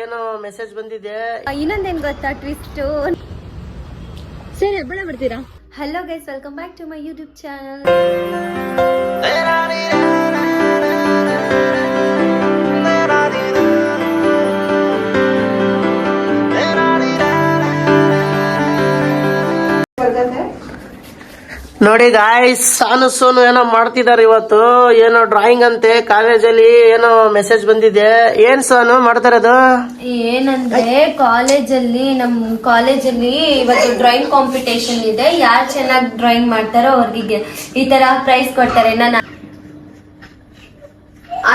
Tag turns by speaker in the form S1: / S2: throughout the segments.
S1: ಏನೋ ಮೆಸೇಜ್ ಬಂದಿದೆ.
S2: ಇನ್ನೊಂದೇನ್ ಗೊತ್ತಾ ಟ್ವಿಸ್ಟ್? ಸರಿ ಹಬ್ಬಳ ಬಿಡ್ತೀರಾ? Hello guys, welcome back to my YouTube channel.
S1: ನೋಡಿ ಗಾಯ್ಸ್, ಸಾನು ಸೋನು ಏನೋ ಮಾಡ್ತಿದಾರೆ ಇವತ್ತು. ಏನೋ ಡ್ರಾಯಿಂಗ್ ಅಂತೆ ಕಾಲೇಜಲ್ಲಿ. ಏನೋ ಮೆಸೇಜ್ ಬಂದಿದೆ. ಏನ್ ಸೋನು ಮಾಡ್ತಾರದು?
S2: ಏನಂದ್ರೆ ನಮ್ ಕಾಲೇಜಲ್ಲಿ ಇವತ್ತು ಡ್ರಾಯಿಂಗ್ ಕಾಂಪಿಟೇಷನ್ ಇದೆ. ಯಾರು ಚೆನ್ನಾಗಿ ಡ್ರಾಯಿಂಗ್ ಮಾಡ್ತಾರೋ ಅವ್ರಿಗೆ ಈ ತರ ಪ್ರೈಸ್ ಕೊಡ್ತಾರೆ.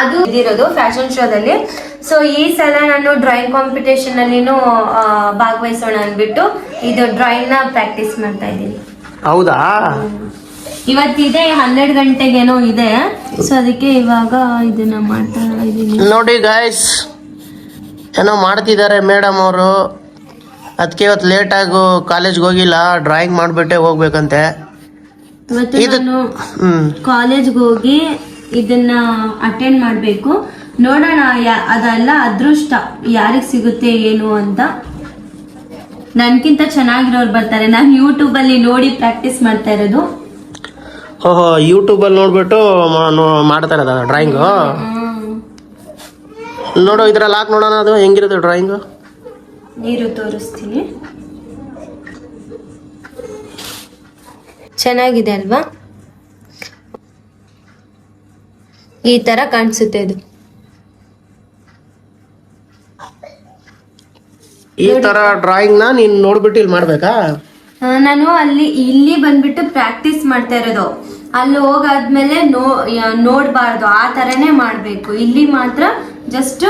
S2: ಅದು ಇದಿರೋದು ಫ್ಯಾಷನ್ ಶೋದಲ್ಲಿ. ಸೊ ಈ ಸಲ ನಾನು ಡ್ರಾಯಿಂಗ್ ಕಾಂಪಿಟೇಷನ್ ಅಲ್ಲಿನೂ ಭಾಗವಹಿಸೋಣ ಅಂದ್ಬಿಟ್ಟು ಇದು ಡ್ರಾಯಿಂಗ್ ನ ಪ್ರಾಕ್ಟೀಸ್ ಮಾಡ್ತಾ ಇದ್ದೀನಿ.
S1: ಹೌದಾ?
S2: ಇವತ್ತಿದೆ 12 ಗಂಟೆಗೇನೋ ಇದೆ. ಸೊ ಅದಕ್ಕೆ ಇವಾಗ ಇದನ್ನ ಮಾಡ್ತಾ ಇದ್ದೀನಿ.
S1: ನೋಡಿ ಗಾಯ್ಸ್, ಏನೋ ಮಾಡ್ತಿದ್ದಾರೆ ಮೇಡಮ್ ಅವರು. ಅದಕ್ಕೆ ಇವತ್ತು ಲೇಟ್ ಆಗಿ ಕಾಲೇಜ್ಗೆ ಹೋಗಿಲ್ಲ, ಡ್ರಾಯಿಂಗ್ ಮಾಡ್ಬಿಟ್ಟೆ ಹೋಗ್ಬೇಕಂತೆ.
S2: ಇವತ್ತು ನಾನು ಕಾಲೇಜ್ಗೆ ಹೋಗಿ ಇದನ್ನ ಅಟೆಂಡ್ ಮಾಡ್ಬೇಕು. ನೋಡೋಣ ಅದೆಲ್ಲ ಅದೃಷ್ಟ ಯಾರಿಗ್ ಸಿಗುತ್ತೆ ಏನು ಅಂತ. ನನ್ಕಿಂತ ಚೆನ್ನಾಗಿರೋರು ಬರ್ತಾರೆ. ನಾನು ಯೂಟ್ಯೂಬ್ ಅಲ್ಲಿ ನೋಡಿ ಪ್ರಾಕ್ಟೀಸ್ ಮಾಡ್ತಾ ಇರೋದು.
S1: ಓಹೋ, ಯೂಟ್ಯೂಬ್ ಅಲ್ಲಿ ನೋಡ್ಬಿಟ್ಟು ಮಾಡ್ತಾ ಇರೋದ ಡ್ರಾಯಿಂಗ್? ನೋಡು, ಇದ್ರಲ್ಲಿ ಹಾಕಿ ನೋಡೋಣ ಅದು ಹೆಂಗಿರುತ್ತೆ ಡ್ರಾಯಿಂಗ್.
S2: ನೀರು ತೋರಿಸ್ತೀನಿ. ಚೆನ್ನಾಗಿದೆ ಅಲ್ವಾ? ಈ ತರ ಕಾಣಿಸುತ್ತೆ ಇದು.
S1: ಈ ತರ ಡ್ರಾಯಿಂಗ್ ನ ನೀನ್ ನೋಡ್ಬಿಟ್ಟು ಇಲ್ಲಿ ಮಾಡ್ಬೇಕಾ?
S2: ನಾನು ಇಲ್ಲಿ ಬಂದ್ಬಿಟ್ಟು ಪ್ರಾಕ್ಟೀಸ್ ಮಾಡ್ತಾ ಇರೋದು. ಅಲ್ಲಿ ಹೋಗಾದ್ಮೇಲೆ ನೋಡ್ಬಾರ್ದು, ಆ ತರನೇ ಮಾಡ್ಬೇಕು. ಇಲ್ಲಿ ಮಾತ್ರ ಜಸ್ಟ್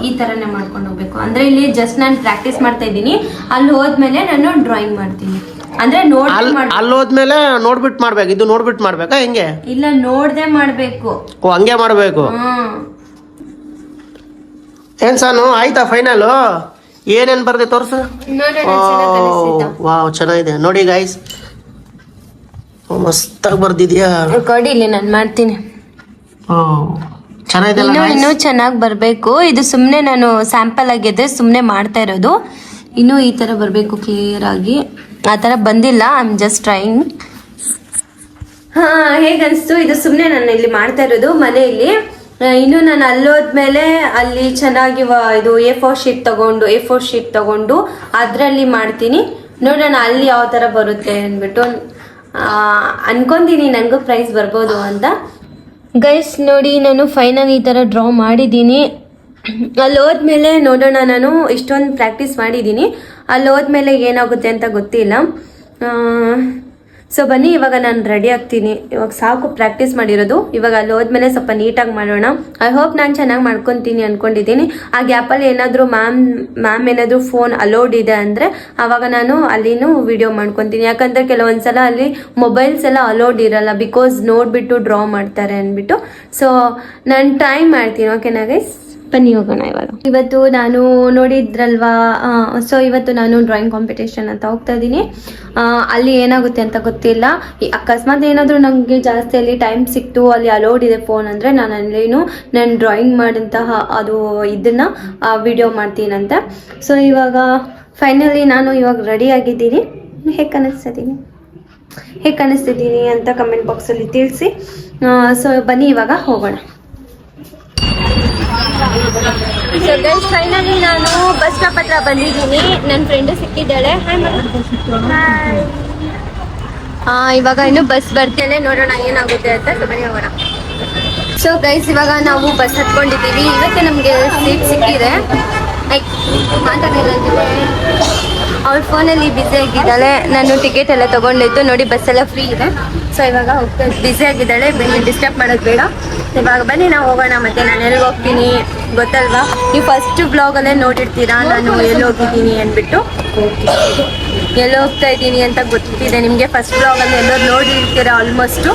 S2: ಈ ತರನೇ ಮಾಡ್ಕೊಂಡು ಹೋಗ್ಬೇಕು. ಅಂದ್ರೆ ಇಲ್ಲಿ ಜಸ್ಟ್ ನಾನು ಪ್ರಾಕ್ಟೀಸ್ ಮಾಡ್ತಾ ಇದ್ದೀನಿ. ಅಲ್ಲಿ ಹೋದ್ಮೇಲೆ ನಾನು ಡ್ರಾಯಿಂಗ್ ಮಾಡ್ತೀನಿ. ಅಂದ್ರೆ
S1: ಅಲ್ಲಿ ಹೋದ್ಮೇಲೆ ನೋಡ್ಬಿಟ್ಟು ಮಾಡ್ಬೇಕು. ಇದು ನೋಡ್ಬಿಟ್ಟು ಮಾಡ್ಬೇಕಾ ಹೆಂಗೆ?
S2: ಇಲ್ಲ, ನೋಡ್ದೆ ಮಾಡ್ಬೇಕು.
S1: ಓ, ಹಂಗೆ ಮಾಡ್ಬೇಕು. ಏನ್ ಸಾನು, ಆಯ್ತಾ ಫೈನಲ್? ಏನೇನ್ ಬರ್ದೆ ತೋರ್ಸು. ವಾವ್, ಚೆನ್ನಾಗಿದೆ ನೋಡಿ ಗೈಸ್, ಮಸ್ತಾಗಿ ಬರ್ದಿದ್ಯಾ.
S2: ಕೊಡಿ, ಇಲ್ಲಿ ನಾನು ಮಾಡ್ತೀನಿ.
S1: ಚೆನ್ನಾಗಿದೆ.
S2: ಇನ್ನೂ ಚೆನ್ನಾಗಿ ಬರ್ಬೇಕು. ಇದು ಸುಮ್ನೆ ನಾನು ಸ್ಯಾಂಪಲ್ ಆಗಿದೆ, ಸುಮ್ನೆ ಮಾಡ್ತಾ ಇರೋದು. ಇನ್ನೂ ಈ ತರ ಬರ್ಬೇಕು ಕ್ಲಿಯರ್ ಆಗಿ. ಆ ತರ ಬಂದಿಲ್ಲ. I am just trying. ಹೇಗನ್ಸ್ತು? ಇದು ಸುಮ್ನೆ ನಾನು ಇಲ್ಲಿ ಮಾಡ್ತಾ ಇರೋದು ಮನೆಯಲ್ಲಿ. ಇನ್ನು ನಾನು ಅಲ್ಲೋದ್ಮೇಲೆ ಅಲ್ಲಿ ಚೆನ್ನಾಗಿ ಇದು A4 ಶೀಟ್ ತಗೊಂಡು ಅದ್ರಲ್ಲಿ ಮಾಡ್ತೀನಿ. ನೋಡೋಣ ಅಲ್ಲಿ ಯಾವ ತರ ಬರುತ್ತೆ ಅಂದ್ಬಿಟ್ಟು ಅನ್ಕೊಂತೀನಿ. ನನಗೂ ಪ್ರೈಸ್ ಬರ್ಬೋದು ಅಂತ. ಗೈಸ್ ನೋಡಿ, ನಾನು ಫೈನಲ್ ಈ ತರ ಡ್ರಾ ಮಾಡಿದ್ದೀನಿ. ಅಲ್ಲಿ ಹೋದ್ಮೇಲೆ ನೋಡೋಣ. ನಾನು ಇಷ್ಟೊಂದು ಪ್ರಾಕ್ಟೀಸ್ ಮಾಡಿದ್ದೀನಿ. ಅಲ್ಲಿ ಹೋದ್ಮೇಲೆ ಏನಾಗುತ್ತೆ ಅಂತ ಗೊತ್ತಿಲ್ಲ. ಸೊ ಬನ್ನಿ, ಇವಾಗ ನಾನು ರೆಡಿ ಆಗ್ತೀನಿ. ಇವಾಗ ಸಾಕು ಪ್ರಾಕ್ಟೀಸ್ ಮಾಡಿರೋದು. ಇವಾಗ ಅಲ್ಲಿ ಹೋದ್ಮೇಲೆ ಸ್ವಲ್ಪ ನೀಟಾಗಿ ಮಾಡೋಣ. ಐ ಹೋಪ್ ನಾನು ಚೆನ್ನಾಗಿ ಮಾಡ್ಕೊತೀನಿ ಅನ್ಕೊಂಡಿದ್ದೀನಿ. ಆ ಗ್ಯಾಪಲ್ಲಿ ಏನಾದರೂ ಮ್ಯಾಮ್ ಏನಾದರೂ ಫೋನ್ ಅಲೋಡ್ ಇದೆ ಅಂದರೆ ಆವಾಗ ನಾನು ಅಲ್ಲಿನೂ ವಿಡಿಯೋ ಮಾಡ್ಕೊತೀನಿ. ಯಾಕಂದರೆ ಕೆಲವೊಂದ್ಸಲ ಅಲ್ಲಿ ಮೊಬೈಲ್ಸ್ ಎಲ್ಲ ಅಲೋಡ್ ಇರಲ್ಲ, ಬಿಕಾಸ್ ನೋಡಿಬಿಟ್ಟು ಡ್ರಾ ಮಾಡ್ತಾರೆ ಅಂದ್ಬಿಟ್ಟು. ಸೊ ನಾನು ಟ್ರೈ ಮಾಡ್ತೀನಿ. ಓಕೆನಾ ಗೈಸ್? ಬನ್ನಿ ಹೋಗೋಣ. ಇವತ್ತು ನಾನು ನೋಡಿದ್ರಲ್ವಾ, ಸೊ ಇವತ್ತು ನಾನು ಡ್ರಾಯಿಂಗ್ ಕಾಂಪಿಟೇಷನ್ ಅಂತ ಹೋಗ್ತಾ ಇದ್ದೀನಿ. ಅಲ್ಲಿ ಏನಾಗುತ್ತೆ ಅಂತ ಗೊತ್ತಿಲ್ಲ. ಅಕಸ್ಮಾತ್ ಏನಾದರೂ ನನಗೆ ಜಾಸ್ತಿ ಅಲ್ಲಿ ಟೈಮ್ ಸಿಕ್ತು, ಅಲ್ಲಿ ಅಲೋಡ್ ಇದೆ ಫೋನ್ ಅಂದರೆ ನಾನು ಡ್ರಾಯಿಂಗ್ ಮಾಡಿದಂತಹ ಅದು ಇದನ್ನು ವಿಡಿಯೋ ಮಾಡ್ತೀನಂತೆ. ಸೊ ಇವಾಗ ಫೈನಲಿ ನಾನು ಇವಾಗ ರೆಡಿ ಆಗಿದ್ದೀನಿ. ಹೇಗೆ ಕಾಣಿಸ್ತಿದ್ದೀನಿ ಅಂತ ಕಮೆಂಟ್ ಬಾಕ್ಸಲ್ಲಿ ತಿಳಿಸಿ. ಸೊ ಬನ್ನಿ ಇವಾಗ ಹೋಗೋಣ. ಸೊ ಗೈಸ್, ಫೈನಲಿ ನಾನು ಬಸ್ ಸ್ಟಾಪ್ ಹತ್ರ ಬಂದಿದ್ದೀನಿ. ನನ್ನ ಫ್ರೆಂಡು ಸಿಕ್ಕಿದ್ದಾಳೆ. ಇವಾಗ ಇನ್ನು ಬಸ್ ಬರ್ತಾನೆ, ನೋಡೋಣ ಏನಾಗುತ್ತೆ ಅಂತ. ಸೊ ಬನ್ನಿ ಹೋಗೋಣ. ಸೊ ಗೈಸ್, ಇವಾಗ ನಾವು ಬಸ್ ಹತ್ಕೊಂಡಿದ್ದೀವಿ. ಇವತ್ತು ನಮಗೆ ಸೀಟ್ ಸಿಕ್ಕಿದೆ. ಮಾತಾಡಿಲ್ಲ, ಅವ್ಳ ಫೋನಲ್ಲಿ ಬ್ಯುಸಿ ಆಗಿದ್ದಾಳೆ. ನಾನು ಟಿಕೆಟ್ ಎಲ್ಲ ತೊಗೊಂಡಿದ್ದು ನೋಡಿ, ಬಸ್ ಎಲ್ಲ ಫ್ರೀ ಇದೆ. ಸೊ ಇವಾಗ ಹೋಗ್ತಾ ಬ್ಯುಸಿ ಆಗಿದ್ದಾಳೆ. ಬನ್ನಿ, ಡಿಸ್ಟರ್ಬ್ ಮಾಡೋದು ಬೇಡ. ಇವಾಗ ಬನ್ನಿ ನಾವು ಹೋಗೋಣ. ಮತ್ತೆ ನಾನು ಎಲ್ಲಿ ಹೋಗ್ತೀನಿ ಗೊತ್ತಲ್ವಾ? ನೀವು ಫಸ್ಟ್ ಬ್ಲಾಗಲ್ಲೇ ನೋಡಿರ್ತೀರಾ ನಾನು ಎಲ್ಲಿ ಹೋಗಿದ್ದೀನಿ ಅಂದ್ಬಿಟ್ಟು. ಎಲ್ಲಿ ಹೋಗ್ತಾ ಇದ್ದೀನಿ ಅಂತ ಗೊತ್ತಿದೆ ನಿಮಗೆ. ಫಸ್ಟ್ ಬ್ಲಾಗಲ್ಲಿ ಎಲ್ಲರೂ ನೋಡಿರ್ತೀರಾ ಆಲ್ಮೋಸ್ಟು.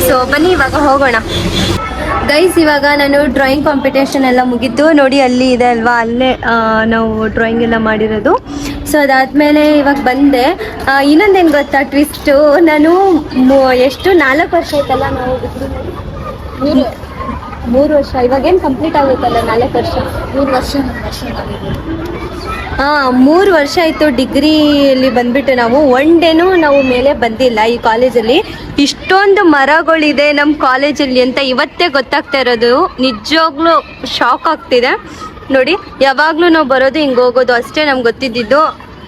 S2: ಸೊ ಬನ್ನಿ ಇವಾಗ ಹೋಗೋಣ. ಗೈಸ್, ಇವಾಗ ನಾನು ಡ್ರಾಯಿಂಗ್ ಕಾಂಪಿಟೇಷನ್ ಎಲ್ಲ ಮುಗಿದ್ದು ನೋಡಿ, ಅಲ್ಲಿ ಇದೆ ಅಲ್ವಾ, ಅಲ್ಲೇ ನಾವು ಡ್ರಾಯಿಂಗ್ ಎಲ್ಲ ಮಾಡಿರೋದು. ಸೊ ಅದಾದಮೇಲೆ ಇವಾಗ ಬಂದೆ. ಇನ್ನೊಂದೇನು ಗೊತ್ತಾ ಟ್ವಿಸ್ಟು? ನಾನು ಎಷ್ಟು 4 ವರ್ಷ ಆಯ್ತಲ್ಲ ನಾವು 3 ವರ್ಷ. ಇವಾಗೇನು ಕಂಪ್ಲೀಟ್ ಆಗುತ್ತಲ್ಲ 4 ವರ್ಷ.
S3: 3 ವರ್ಷ
S2: ಹಾ 3 ವರ್ಷ ಆಯ್ತು ಡಿಗ್ರಿಯಲ್ಲಿ ಬಂದ್ಬಿಟ್ಟು ನಾವು ಒನ್ ಡೇನು ನಾವು ಮೇಲೆ ಬಂದಿಲ್ಲ ಈ ಕಾಲೇಜಲ್ಲಿ. ಇಷ್ಟೊಂದು ಮರಗಳಿದೆ ನಮ್ಮ ಕಾಲೇಜಲ್ಲಿ ಅಂತ ಇವತ್ತೇ ಗೊತ್ತಾಗ್ತಾ ಇರೋದು. ನಿಜವಾಗ್ಲೂ ಶಾಕ್ ಆಗ್ತಿದೆ ನೋಡಿ. ಯಾವಾಗ್ಲೂ ನಾವು ಬರೋದು ಹಿಂಗೆ ಹೋಗೋದು ಅಷ್ಟೇ ನಮ್ಗೆ ಗೊತ್ತಿದ್ದು.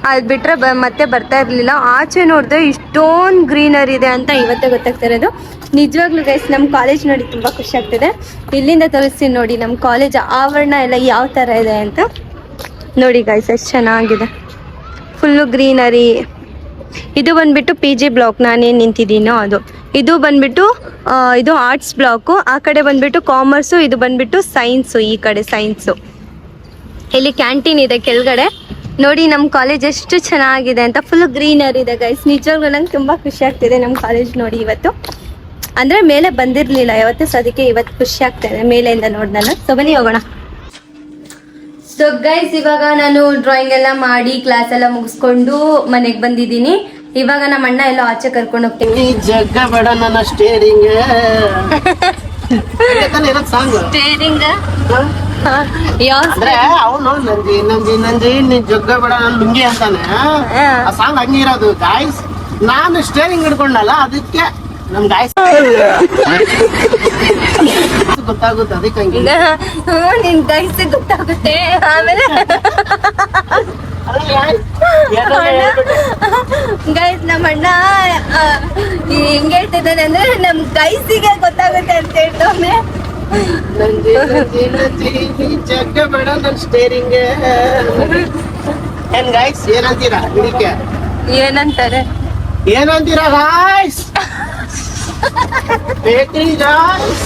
S2: ಅದು ಬಿಟ್ರೆ ಮತ್ತೆ ಬರ್ತಾ ಇರ್ಲಿಲ್ಲ. ಆಚೆ ನೋಡಿದ್ರೆ ಇಷ್ಟೊಂದು ಗ್ರೀನರಿ ಇದೆ ಅಂತ ಇವತ್ತೇ ಗೊತ್ತಾಗ್ತಾ ಇರೋದು. ನಿಜವಾಗ್ಲೂ ಗೈಸ್ ನಮ್ಮ ಕಾಲೇಜ್ ನೋಡಿ ತುಂಬಾ ಖುಷಿ ಆಗ್ತಿದೆ. ಇಲ್ಲಿಂದ ತೋರಿಸ್ತೀನಿ ನೋಡಿ ನಮ್ಮ ಕಾಲೇಜ್ ಆವರಣ ಎಲ್ಲ ಯಾವ ತರ ಇದೆ ಅಂತ. ನೋಡಿ ಗೈಸ್ ಎಷ್ಟು ಚೆನ್ನಾಗಿದೆ, ಫುಲ್ಲು ಗ್ರೀನರಿ. ಇದು ಬಂದ್ಬಿಟ್ಟು PG ಬ್ಲಾಕ್, ನಾನೇನು ನಿಂತಿದ್ದೀನೋ ಅದು. ಇದು ಬಂದ್ಬಿಟ್ಟು ಇದು ಆರ್ಟ್ಸ್ ಬ್ಲಾಕು. ಆ ಕಡೆ ಬಂದ್ಬಿಟ್ಟು ಕಾಮರ್ಸು, ಇದು ಬಂದ್ಬಿಟ್ಟು ಸೈನ್ಸು. ಈ ಕಡೆ ಸೈನ್ಸು. ಇಲ್ಲಿ ಕ್ಯಾಂಟೀನ್ ಇದೆ ಕೆಳಗಡೆ. ನೋಡಿ ನಮ್ಮ ಕಾಲೇಜ್ ಎಷ್ಟು ಚೆನ್ನಾಗಿದೆ ಅಂತ, ಫುಲ್ ಗ್ರೀನರಿ ಇದೆ ಗೈಸ್. ನಿಜವಾಗ್ಲೂ ನಂಗೆ ತುಂಬ ಖುಷಿ ಆಗ್ತಿದೆ ನಮ್ಮ ಕಾಲೇಜ್ ನೋಡಿ ಇವತ್ತು. ಅಂದರೆ ಮೇಲೆ ಬಂದಿರಲಿಲ್ಲ ಯಾವತ್ತು, ಸೊ ಅದಕ್ಕೆ ಇವತ್ತು ಖುಷಿ ಆಗ್ತಾಯಿದೆ ಮೇಲೆಯಿಂದ ನೋಡ್ದಲ್ಲ. ಸೊ ಬನ್ನಿ ಹೋಗೋಣ. ಸೊ ಗೈಸ್ ಇವಾಗ ನಾನು ಡ್ರಾಯಿಂಗ್ ಎಲ್ಲ ಮಾಡಿ ಕ್ಲಾಸ್ ಎಲ್ಲ ಮುಗಿಸ್ಕೊಂಡು ಮನೆಗೆ ಬಂದಿದ್ದೀನಿ. ಇವಾಗ ನಮ್ಮ ಅಣ್ಣ ಎಲ್ಲ ಆಚೆ ಕರ್ಕೊಂಡು ಹೋಗ್ತೀನಿ.
S1: ಜಗ್ಗ ಬೇಡ ನನ್ನ ಸ್ಟೇರಿಂಗ್
S2: ಸ್ಟೇರಿಂಗ್
S1: ಅಂದ್ರೆ ಅವನು ನಂಜಿ ನಂಜಿ ನಂಜಿ ನೀ ಜಗ್ಗ ಬೇಡ ನನ್ ಲುಂಗಿ ಅಂತಾನೆ. ಆ ಸಾಂಗ್ ಹಂಗಿರೋದು ಗಾಯ್ಸ್. ನಾನು ಸ್ಟೇರಿಂಗ್ ಹಿಡ್ಕೊಂಡಲ್ಲ ಅದಕ್ಕೆ ನಮ್ ಗಾಯ್ಸ್ ಗೊತ್ತಾಗುತ್ತೆ. ಅದಕ್ಕೆ
S2: ನಿನ್ ಗೈಸ್ ಗೊತ್ತಾಗುತ್ತೆ ಆಮೇಲೆ. ಗೈಸ್ ನಮ್ಮ ಅಣ್ಣ ಹೆಂಗ್ ಹೇಳ್ತಿದ್ದಾನೆ ಅಂದ್ರೆ ನಮ್ ಗೈಸಿಗೆ ಗೊತ್ತಾಗುತ್ತೆ ಅಂತ ಹೇಳ್ತವನೆ.
S1: ಜಗ್ಗ ಬೇಡ ನನ್ ಸ್ಟೇರಿಂಗ್. ಏನ್ ಗಾಯ್ಸ್ ಏನಂತೀರಾ ಇದಕ್ಕೆ?
S2: ಏನಂತಾರೆ
S1: ಏನಂತೀರಾ ಗಾಯ್ಸ್? ಬೇಕ್ರಿ ಗಾಯ್ಸ್.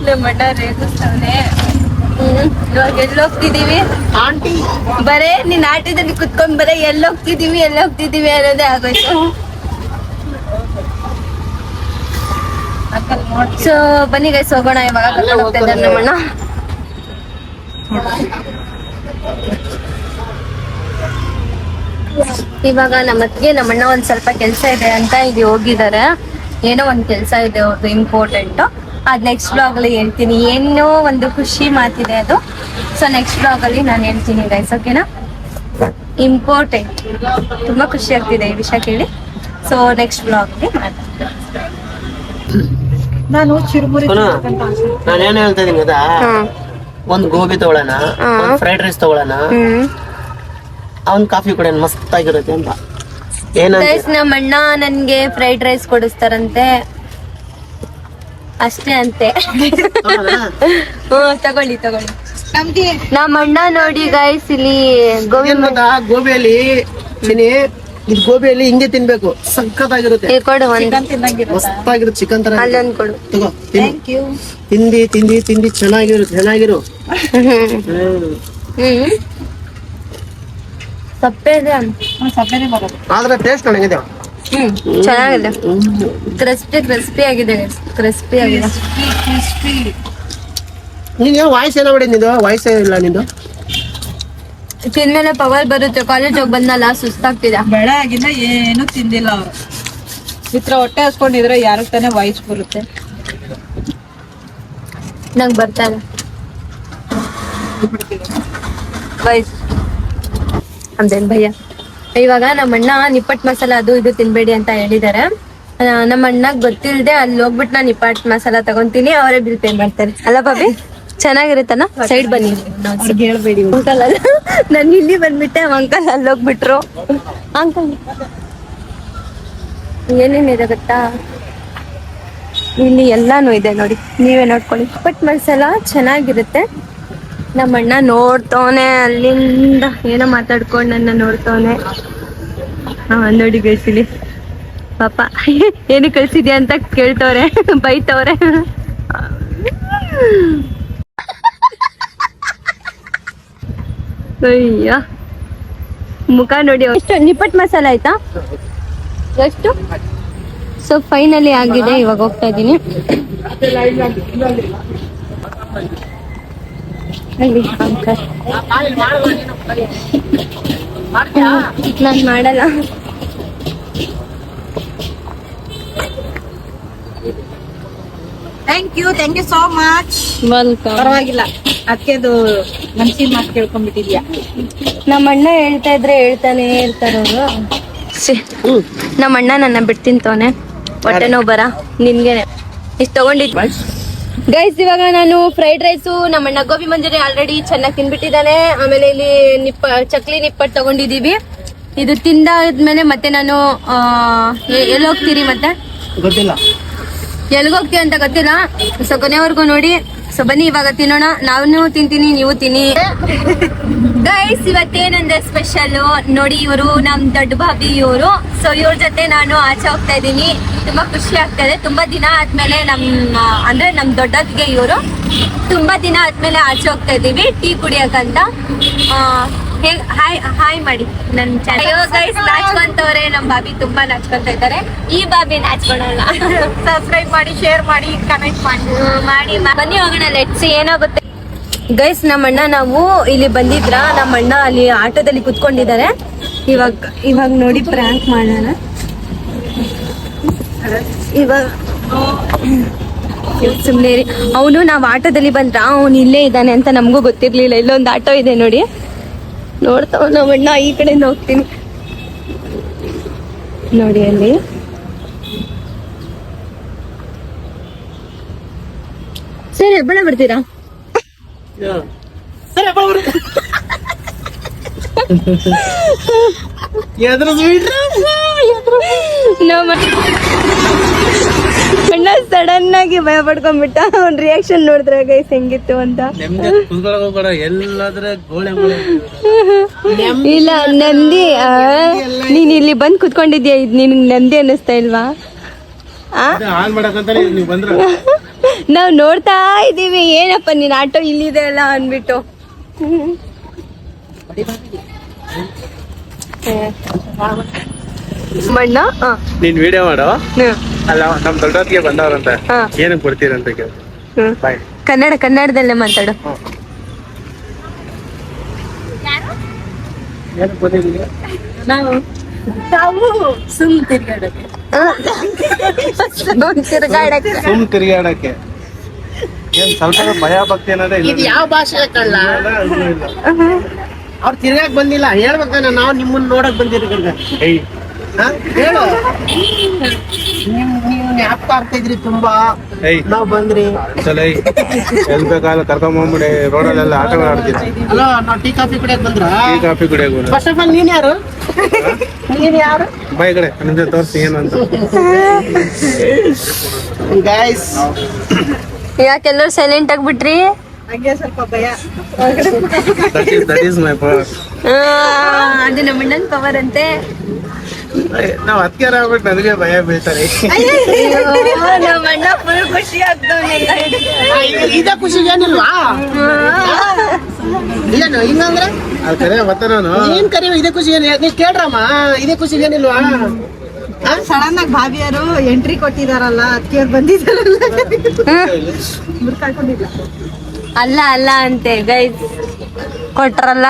S2: ನಮ್ಮ ಅಣ್ಣ ರೇಗಿಸ್ತಾವನೆ. ಇವಾಗ ಎಲ್ಲಿ ಹೋಗ್ತಿದೀವಿ
S1: ಆಂಟಿ?
S2: ಬರೇ ನೀನ್ ಆಟದಲ್ಲಿ ಕುತ್ಕೊಂಡ್ ಬರೇ ಎಲ್ಲಿ ಹೋಗ್ತಿದೀವಿ ಅನ್ನೋದೇ ಆಗೋಯ್ತು. ಸೊ ಬನ್ನಿ ಗೈಸ್ ಹೋಗೋಣ. ಇವಾಗ ಕರ್ಕೊಂಡು ಹೋಗ್ತಾ ಇದ್ದಾರೆ ನಮ್ಮಣ್ಣ. ಇವಾಗ ನಮ್ಮಣ್ಣ ಒಂದ್ ಸ್ವಲ್ಪ ಕೆಲ್ಸ ಇದೆ ಅಂತ ಇಲ್ಲಿ ಹೋಗಿದ್ದಾರೆ. ಏನೋ ಒಂದ್ ಕೆಲ್ಸ ಇದೆ ಅವ್ರದ್ದು ಇಂಪಾರ್ಟೆಂಟ್. ಅದ್ ನೆಕ್ಸ್ಟ್ ಬ್ಲಾಗ್ ಅಲ್ಲಿ ಹೇಳ್ತೀನಿ. ಏನೋ ಒಂದು ಖುಷಿ ಮಾತಿದೆ ಅದು. ಸೊ ನೆಕ್ಸ್ಟ್ ಬ್ಲಾಗ್ ಅಲ್ಲಿ ನಾನು ಹೇಳ್ತೀನಿ ಗೈಸ್, ಓಕೆನಾ? ಇಂಪಾರ್ಟೆಂಟ್, ತುಂಬಾ ಖುಷಿ ಆಗ್ತಿದೆ ಈ ವಿಷಯ ಕೇಳಿ. ಸೊ ನೆಕ್ಸ್ಟ್ ಬ್ಲಾಗ್ ಅಲ್ಲಿ
S3: ನಾನು ಚಿರುಮುರಿ
S1: ನಾನೇನ್ ಹೇಳ್ತಾ ಇದೀನಿ ಗೊತ್ತಾ? ಒಂದ್ ಗೋಬಿ ತಗೊಳ್ಳೋಣ, ಒಂದ್ ಫ್ರೈಡ್ ರೈಸ್ ತಗೊಳ್ಳೋಣ, ಅವ್ನ್ ಕಾಫಿ ಕುಡಿಯೋಣ, ಮಸ್ತ್ ಆಗಿರುತ್ತೆ ಅಂತ.
S2: ಗೈಸ್ ನಮ್ಮ ಅಣ್ಣ ನನ್ಗೆ ಫ್ರೈಡ್ ರೈಸ್ ಕೊಡಿಸ್ತಾರಂತೆ ಅಷ್ಟೇ ಅಂತೆ. ತಗೊಳ್ಳಿ
S3: ನಮ್ಗೆ
S2: ನಮ್ಮ ಅಣ್ಣ ನೋಡಿ ಗೈಸ್ ಇಲ್ಲಿ
S1: ಗೋಬಿಯಲ್ಲಿ ಇದು ಗೋಬಿಯಲ್ಲಿ ಹಿಂಗೆ ತಿನ್ಬೇಕು, ಸಖತ್ತಾಗಿರುತ್ತೆ.
S2: ಕೊಡು ಒಂದು
S1: ಮಸ್ತ್ ಆಗಿರುತ್ತೆ ಚಿಕನ್ ತರ.
S2: ಅಲ್ಲೊಂದು ಕೊಡು.
S1: ತಗೋ
S3: ಥ್ಯಾಂಕ್ ಯು.
S1: ತಿಂದಿ ಚೆನ್ನಾಗಿರು.
S2: ಸಪ್ಪೆ
S3: ಸಪ್ಪೆನೆ ಬರೋದು
S1: ಆದ್ರೆ ಟೇಸ್ಟ್ ನನಗಿದೆ.
S2: ಚೆನ್ನಾಗಿದೆ, ಕ್ರಿಸ್ಪಿ ಆಗಿದೆ.
S1: ನೀನು ವಾಯ್ಸ್ ಏನೋ ಮಾಡಿ, ನಿಂದು ವಾಯ್ಸ್ ಇಲ್ಲ ನಿಂದು.
S2: ತಿಂದ್ಮೇಲೆ ಪವರ್ ಬರುತ್ತೆ. ಕಾಲೇಜ್ ಹೋಗಿ ಬಂದಲ್ಲ ಸುಸ್ತಾಗ್ತಿದೆ.
S3: ಬೆಳಗಿನ ಏನು ತಿಂದಿಲ್ಲ ಅವ್ರು. ಇತ್ರ ಹೊಟ್ಟೆ ಹಸ್ಕೊಂಡಿದ್ರೆ ಯಾರಿಗೆ ತಾನೇ ವಾಯ್ಸ್ ಬರುತ್ತೆ?
S2: ನಂಗೆ ಬರ್ತಾರೆ ವಾಯ್ಸ್ ಅಂದೇನ್ ಭಯ್ಯ. ಇವಾಗ ನಮ್ಮ ಅಣ್ಣ ನಿಪ್ಪಟ್ಟು ಮಸಾಲ ಅದು ಇದು ತಿನ್ಬೇಡಿ ಅಂತ ಹೇಳಿದ್ದಾರೆ. ನಮ್ಮ ಅಣ್ಣಗ್ ಗೊತ್ತಿಲ್ಲದೆ ಅಲ್ಲಿ ಹೋಗ್ಬಿಟ್ಟು ನಾನು ನಿಪ್ಪಟ್ಟು ಮಸಾಲ ತಗೊಂತೀನಿ, ಅವರೇ ಬಿಲ್ ಪೇ ಮಾಡ್ತಾರೆ. ಅಲ್ಲ ಬಾಬಿ? ಚೆನ್ನಾಗಿರುತ್ತಲ್ಲ. ಸೈಡ್ ಬನ್ನಿ.
S3: ಹೇಳ್ಬೇಡಿ
S2: ಅಂಕಲ್ ಅಲ್ಲ, ನಾನು ಇಲ್ಲಿ ಬಂದ್ಬಿಟ್ಟೆ, ಅಂಕಲ್ ಅಲ್ಲಿ ಹೋಗ್ಬಿಟ್ರು. ಅಂಕಲ್ ಏನೇನಿದೆ ಗೊತ್ತಾ? ಇಲ್ಲಿ ಎಲ್ಲಾನು ಇದೆ ನೋಡಿ, ನೀವೇ ನೋಡ್ಕೊಳ್ಳಿ. ನಿಪ್ಪಟ್ಟು ಮಸಾಲ ಚೆನ್ನಾಗಿರುತ್ತೆ. ನಮ್ಮ ಅಣ್ಣ ನೋಡ್ತವನೆ ಅಲ್ಲಿಂದ, ಏನೋ ಮಾತಾಡ್ಕೊಂಡು ನನ್ನ ನೋಡ್ತವನೆ. ನೋಡಿ ಗೈಸಿಲಿ ಪಾಪ ಏನು ಕಳ್ಸಿದ್ಯಾ ಅಂತ ಕೇಳ್ತವ್ರೆ, ಬೈತವ್ರೆ. ಅಯ್ಯ ಮುಖ ನೋಡಿ. ಎಷ್ಟು ನಿಪ್ಪಟ್ಟು ಮಸಾಲ ಆಯ್ತಾ? ಎಷ್ಟು? ಸೊ ಫೈನಲಿ ಆಗಿದೆ. ಇವಾಗ ಹೋಗ್ತಾ ಇದ್ದೀನಿ. ಅಲ್ಲಿ ಅಂಕಲ್ ನಾನು ಮಾಡಲ್ಲ.
S3: Thank you so much.
S2: Welcome.
S3: ಪರವಾಗಿಲ್ಲ, ಅದಕ್ಕೆದು ಮನ್ಸಿನ ಮಾತು ಕೇಳ್ಕೊಂಡ್ಬಿಟ್ಟಿದ್ಯಾ.
S2: ನಮ್ಮ ಅಣ್ಣ ಹೇಳ್ತಾ ಇದ್ರೆ ಹೇಳ್ತಾನೆ ಇರ್ತಾರ ಅವರು. ನಮ್ಮ ಅಣ್ಣ ನನ್ನ ಬಿಟ್ಟು ತಿಂತವನೆ, ಹೊಟ್ಟೆ ನೋವು ಬರ ನಿನ್ಗೆನೆ ಇಷ್ಟು ತಗೊಂಡಿದ್. ಗೈಸ್ ಇವಾಗ ನಾನು ಫ್ರೈಡ್ ರೈಸು, ನಮ್ಮ ಅಣ್ಣ ಗೋಬಿ ಮಂಚೂರಿ ಆಲ್ರೆಡಿ ಚೆನ್ನಾಗಿ ತಿನ್ಬಿಟ್ಟಿದ್ದಾನೆ. ಆಮೇಲೆ ಇಲ್ಲಿ ಚಕ್ಲಿ ನಿಪ್ಪಟ್ಟು ತಗೊಂಡಿದೀವಿ. ಇದು ತಿಂದಾದ್ಮೇಲೆ ಮತ್ತೆ ನಾನು ಎಲ್ಲಿ ಹೋಗ್ತೀರಿ ಮತ್ತೆ
S1: ಗೊತ್ತಿಲ್ಲ,
S2: ಎಲ್ಗೋಗ್ತೀವಿ ಅಂತ ಗೊತ್ತಿಲ್ಲ. ಸೊ ಕೊನೆವರೆಗೂ ನೋಡಿ. ಸೊ ಬನ್ನಿ ಇವಾಗ ತಿನ್ನೋಣ. ನಾನು ತಿಂತೀನಿ, ನೀವು ತಿನ್ನಿ. ಗೈಸ್ ಇವತ್ತೇನಂದ್ರೆ ಸ್ಪೆಷಲ್ ನೋಡಿ, ಇವರು ನಮ್ ದೊಡ್ಡ ಭಾಬಿ ಇವರು. ಸೊ ಇವ್ರ ಜೊತೆ ನಾನು ಆಚೆ ಹೋಗ್ತಾ ಇದ್ದೀನಿ. ತುಂಬಾ ಖುಷಿ ಆಗ್ತಾ ಇದೆ. ತುಂಬಾ ದಿನ ಆದ್ಮೇಲೆ ಅಂದ್ರೆ ನಮ್ ದೊಡ್ಡದ್ಗೆ ಇವರು ತುಂಬಾ ದಿನ ಆದ್ಮೇಲೆ ಆಚೆ ಹೋಗ್ತಾ ಇದೀವಿ ಟೀ ಕುಡಿಯಕಂತ. ಹಾಯ್ ಮಾಡಿ ನನ್ ಚಾನಲ್. ಗೈಸ್ ನಾಚ್ಕೊಂತವ್ರೆ, ನಮ್ ಬಾಬಿ ತುಂಬಾ ನಾಚ್ಕೊಂತ ಇದ್ದಾರೆ. ಈ ಬಾಬಿ ನಾಚ್ಕೊಳಲ್ಲ.
S3: ಸಬ್ಸ್ಕ್ರೈಬ್ ಮಾಡಿ, ಶೇರ್ ಮಾಡಿ, ಕಮೆಂಟ್ ಮಾಡಿ.
S2: ಬನ್ನಿ ಹೋಗೋಣ, ಲೆಟ್ಸ್ ಏನಾಗುತ್ತೆ. ಗೈಸ್ ನಮ್ಮ ಅಣ್ಣ ನಾವು ಇಲ್ಲಿ ಬಂದಿದ್ರ, ನಮ್ಮ ಅಣ್ಣ ಅಲ್ಲಿ ಆಟೋದಲ್ಲಿ ಕುತ್ಕೊಂಡಿದ್ದಾರೆ. ಇವಾಗ ನೋಡಿ ಪ್ರ್ಯಾಂಕ್ ಮಾಡೋಣ. ಇವಾಗ ಸುಮ್ನೆ ರೀ. ಅವನು ನಾವ್ ಆಟೋದಲ್ಲಿ ಬಂದ್ರ ಅವನು ಇಲ್ಲೇ ಇದ್ದಾನೆ ಅಂತ ನಮಗೂ ಗೊತ್ತಿರ್ಲಿಲ್ಲ. ಇಲ್ಲೊಂದು ಆಟೋ ಇದೆ ನೋಡಿ, ನೋಡ್ತಾವ ನಮ್ಮ ಅಣ್ಣ. ಈ ಕಡೆಯಿಂದ ಹೋಗ್ತೀನಿ ನೋಡಿ, ಅಲ್ಲಿ ಸರಿ ಹಬ್ಬಳ ಬರ್ತೀರಾ? ಅಣ್ಣ ಸಡನ್ ಆಗಿ ಭಯ ಪಡ್ಕೊಂಡ್ಬಿಟ್ಟ. ಅವ್ನ ರಿಯಾಕ್ಷನ್ ನೋಡಿದ್ರೆ ಗೈಸ್ ಹೆಂಗಿತ್ತು ಅಂತ. ಇಲ್ಲ ನೆಮ್ಮದಿ. ನೀನ್ ಇಲ್ಲಿ ಬಂದ್ ಕುತ್ಕೊಂಡಿದ್ಯಾ, ಇದು ನಿನ್ ನೆಮ್ಮದಿ ಅನ್ನಿಸ್ತಾ ಇಲ್ವಾ? ನಾವ್ ನೋಡ್ತಾ ಇದೀವಿ, ಏನಪ್ಪ ನೀನ್ ಆಟೋ ಇಲ್ಲಿದೆ ಅಲ್ಲ ಅನ್ಬಿಟ್ಟು. ಮಣ್ಣ
S1: ನೀನ್ ವಿಡಿಯೋ ಮಾಡೋ ಅಲ್ಲ, ನಮ್ ದೊಡ್ಡಕ್ಕೆ ಬಂದವ್ರಂತ ಏನಕ್ಕೆ ಕೊಡ್ತೀರಂತ ಬಾಯ್.
S2: ಕನ್ನಡದಲ್ಲೇ ಮಾತಾಡು.
S3: ಸುಮ್ ತಿರ್ಗಾಡಕ್ಕೆ.
S1: ಸುಮ್ ತಿರ್ಗಾಡಕ್ಕೆ ಏನ್ ಸ್ವಲ್ಪ ಭಯ ಭಕ್ತಿ ಅನ್ನೋದೇ ಇಲ್ಲ.
S4: ಯಾವ ಭಾಷೆ ಕಳ್ಳ? ಅವ್ರು ತಿರ್ಗಾಕ್ ಬಂದಿಲ್ಲ, ಹೇಳ್ಬೇಕಂದ್ರೆ ನಾವು ನಿಮ್ಮನ್ನ ನೋಡಕ್ ಬಂದಿರಿ. ಹೇಳು, ನೀವು ಜ್ಞಾಪಕ ಆಗ್ತಾ ಇದ್ರಿ ತುಂಬಾ. ನಾವ್ ಬಂದ್ರಿ
S1: ಎಲ್ ಬೇಕಾದ ಕರ್ಕೊಂಡ್ಬಂದ್ಬಿಡಿ, ರೋಡಲ್ಲೆಲ್ಲ ಆಟಗಳು ಆಡ್ತೀವಿ.
S4: ಅಲ್ಲ, ನಾವ್ ಟೀ ಕಾಫಿ ಕುಡಿಯಕ್ ಬಂದ್ರ.
S1: ಟೀ ಕಾಫಿ ಕುಡಿಯಕ್ ಬಂದ.
S4: ಫಸ್ಟ್ ಆಫ್ ಆಲ್ ನೀನ್ ಯಾರು?
S1: ಬಾಯ್ ಕಡೆ ನಿಮ್ಗೆ ತೋರಿಸಿ ಏನು ಅಂತ.
S4: ಗೈಸ್
S2: ಯಾಕೆಲ್ಲರೂ ಸೈಲೆಂಟ್ ಆಗ್ಬಿಟ್ರಿ?
S3: ಹಂಗೆ ಸ್ವಲ್ಪ ಭಯ.
S1: That is my power.
S2: ಅದು ನಮ್ಮ ಅಣ್ಣನ ಪವರ್ ಅಂತೆ.
S1: ನಾವ್ ಅದಕ್ಕೆ ಆಗ್ಬಿಟ್ಟು ನನಗೆ ಭಯ ಬೀಳ್ತಾರೆ.
S2: ನಮ್ಮ ಅಣ್ಣ ಫುಲ್ ಖುಷಿ ಆಗ್ತವನೆ.
S4: ಇದೇ ಖುಷಿಗೆ ಏನಿಲ್ವಾ? ಏನು ಹಿಂಗಂದ್ರೆ
S1: ಅದು ಕರೆ ಮತ್ತೆ ನಾನು
S4: ಏನ್ ಕರೀವ ಇದೇ ಖುಷಿ ಏನ್? ನೀವ್ ಕೇಳ್ರಮ್ಮ, ಇದೇ ಖುಷಿಗೆ ಏನಿಲ್ವಾ?
S3: ಸಡನ್ ಆಗಿ ಭಾಬಿಯರು ಎಂಟ್ರಿ ಕೊಟ್ಟಿದಾರಲ್ಲ, ಅದಕ್ಕೆ ಅವ್ರು ಬಂದಿದ್ದಾರಲ್ಲ, ಕಳ್ಕೊಂಡಿಲ್ಲ.
S2: ಅಲ್ಲ ಅಂತೆ ಗೈಸ್, ಕೊಟ್ರಲ್ಲ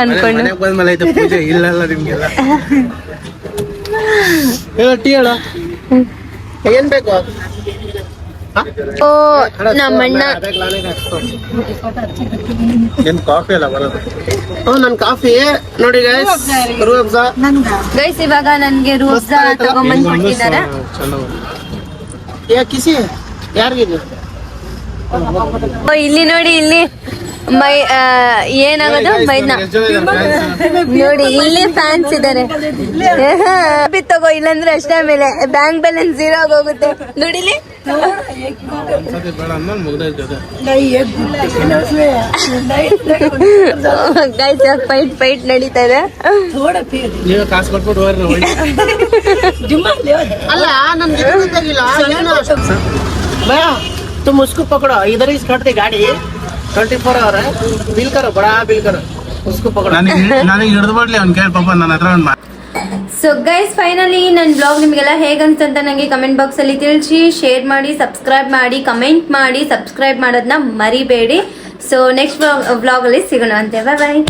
S2: ಅನ್ಕೊಂಡು.
S1: ಮನೆಗೆ ಬಂದ್ಮೇಲೆ ಆಯ್ತು ಪೂಜೆ. ಇಲ್ಲಲ್ಲ ನಿಮ್ಗೆಲ್ಲ
S4: ಹೇಳ ಟೀ ಹೇಳ, ಏನ್ ಬೇಕು?
S2: ಓ ನಮ್ಮಣ್ಣ
S1: ಏನ್ ಕಾಫಿ ಅಲ್ಲ ಬರೋದು.
S4: ನನ್ ಕಾಫಿ ನೋಡಿ ಗೈಸ್, ರೂಹ್
S2: ಗೈಸ್ ಇವಾಗ ನನ್ಗೆ ರೂಹ್ ತಗೊಂಬಂದ್ ಕೊಟ್ಟಿದ್ದಾರೆ.
S4: ಕಿಸಿ ಯಾರಿಗಿದೆ?
S2: ಓ ಇಲ್ಲಿ ನೋಡಿ, ಇಲ್ಲಿ ಏನಾಗೋದು ಮೈದ್ನ ನೋಡಿ, ಇಲ್ಲಿ ಫ್ಯಾನ್ಸ್ ಇದಾರೆ. ತಗೋ, ಇಲ್ಲಾಂದ್ರೆ ಅಷ್ಟೇ, ಆಮೇಲೆ ಬ್ಯಾಂಕ್ ಬ್ಯಾಲೆನ್ಸ್ 0 ಆಗೋಗುತ್ತೆ. ನೋಡಿಲಿ ಗೈಸ್, ಫೈಟ್ ನಡೀತಾ ಇದೆ.
S1: ನೀವು ಕಾಸು ಕೊಟ್ಬಿಟ್ಟು
S4: ಅಲ್ಲ, ನನ್ಗೆ ಗೊತ್ತಾಗಿಲ್ಲ ಏನು. भैया तुम उसको पकड़ो, इधर ही खड़ते गाड़ी 24 आवर बिल करो, बड़ा बिल करो, उसको पकड़ो.
S1: ನನಗೆ ಹಿಡಿದು ಬಿಡ್ಲಿ ಅವ್ನ ಕೇಳಿ ಪಾಪ ನನ್ನ ಹತ್ರ ಒಂದು.
S2: ಸೊ ಗೈಸ್ ಫೈನಲಿ ನನ್ನ ಬ್ಲಾಗ್ ನಿಮಗೆಲ್ಲ ಹೇಗಂತ ನನಗೆ ಕಮೆಂಟ್ ಬಾಕ್ಸ್ ಅಲ್ಲಿ ತಿಳಿಸಿ, ಶೇರ್ ಮಾಡಿ, ಸಬ್ಸ್ಕ್ರೈಬ್ ಮಾಡಿ, ಕಮೆಂಟ್ ಮಾಡಿ. ಸಬ್ಸ್ಕ್ರೈಬ್ ಮಾಡೋದನ್ನ ಮರಿಬೇಡಿ. ಸೊ ನೆಕ್ಸ್ಟ್ ವ್ಲಾಗ್ ಅಲ್ಲಿ ಸಿಗೋಣ ಅಂತೆ. ಬಾಯ್.